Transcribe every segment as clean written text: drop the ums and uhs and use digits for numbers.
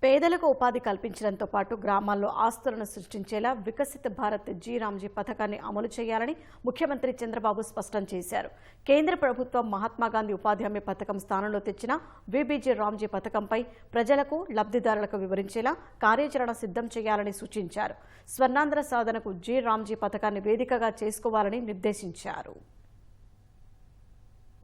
పేదలకు ఉపాధి కల్పించడంతో పాటు గ్రామాల్లో ఆస్తులను సృష్టించేలా వికసిత భారత్ జీ రామ్జీ పథకాన్ని అమలు చేయాలని ముఖ్యమంత్రి చంద్రబాబు స్పష్టం చేశారు. కేంద్ర ప్రభుత్వం మహాత్మాగాంధీ ఉపాధి హామీ పథకం స్థానంలో తెచ్చిన వీబీజీ రామ్జీ పథకంపై ప్రజలకు, లబ్ధిదారులకు వివరించేలా కార్యాచరణ సిద్ధం చేయాలని సూచించారు. స్వర్ణాంధ్ర సాధనకు జీ రామ్జీ పథకాన్ని వేదికగా చేసుకోవాలని నిర్దేశించారు.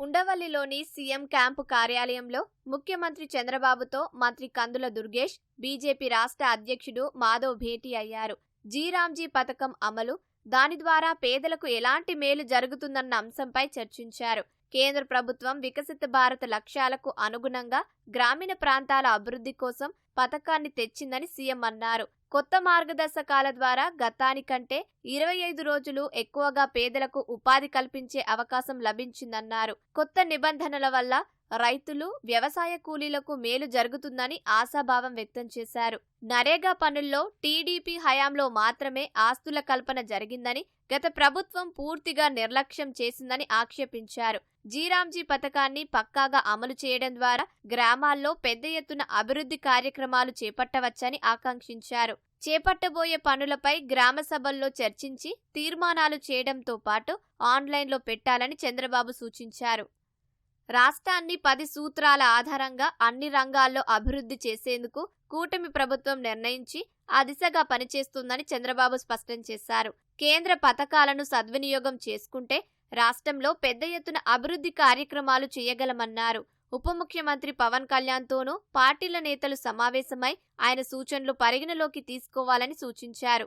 ఉండవల్లిలోని సీఎం క్యాంపు కార్యాలయంలో ముఖ్యమంత్రి చంద్రబాబుతో మంత్రి కందుల దుర్గేష్, బీజేపీ రాష్ట్ర అధ్యక్షుడు మాధవ్ భేటీ అయ్యారు. జీ రామ్జీ పథకం అమలు, దాని ద్వారా పేదలకు ఎలాంటి మేలు జరుగుతుందన్న అంశంపై చర్చించారు. కేంద్ర ప్రభుత్వం వికసిత భారత లక్ష్యాలకు అనుగుణంగా గ్రామీణ ప్రాంతాల అభివృద్ధి కోసం పథకాన్ని తెచ్చిందని సీఎం అన్నారు. కొత్త మార్గదర్శకాల ద్వారా గతానికంటే 25 రోజులు ఎక్కువగా పేదలకు ఉపాధి కల్పించే అవకాశం లభించిందన్నారు. కొత్త నిబంధనల వల్ల రైతులు, వ్యవసాయ కూలీలకు మేలు జరుగుతుందని ఆశాభావం వ్యక్తం చేశారు. నరేగా పనుల్లో టీడీపీ హయాంలో మాత్రమే ఆస్తుల కల్పన జరిగిందని, గత ప్రభుత్వం పూర్తిగా నిర్లక్ష్యం చేసిందని ఆక్షేపించారు. జీ రామ్జీ పథకాన్ని పక్కాగా అమలు చేయడం ద్వారా గ్రామాల్లో పెద్ద ఎత్తున అభివృద్ధి కార్యక్రమాలు చేపట్టవచ్చని ఆకాంక్షించారు. చేపట్టబోయే పనులపై గ్రామ సభల్లో చర్చించి తీర్మానాలు చేయడంతో పాటు ఆన్లైన్లో పెట్టాలని చంద్రబాబు సూచించారు. రాష్ట్రాన్ని 10 సూత్రాల ఆధారంగా అన్ని రంగాల్లో అభివృద్ధి చేసేందుకు కూటమి ప్రభుత్వం నిర్ణయించి ఆ దిశగా పనిచేస్తుందని చంద్రబాబు స్పష్టం చేశారు. కేంద్ర పథకాలను సద్వినియోగం చేసుకుంటే రాష్ట్రంలో పెద్ద ఎత్తున అభివృద్ధి కార్యక్రమాలు చేయగలమన్నారు. ఉప ముఖ్యమంత్రి పవన్ కళ్యాణ్తోనూ పార్టీల నేతలు సమావేశమై ఆయన సూచనలు పరిగణలోకి తీసుకోవాలని సూచించారు.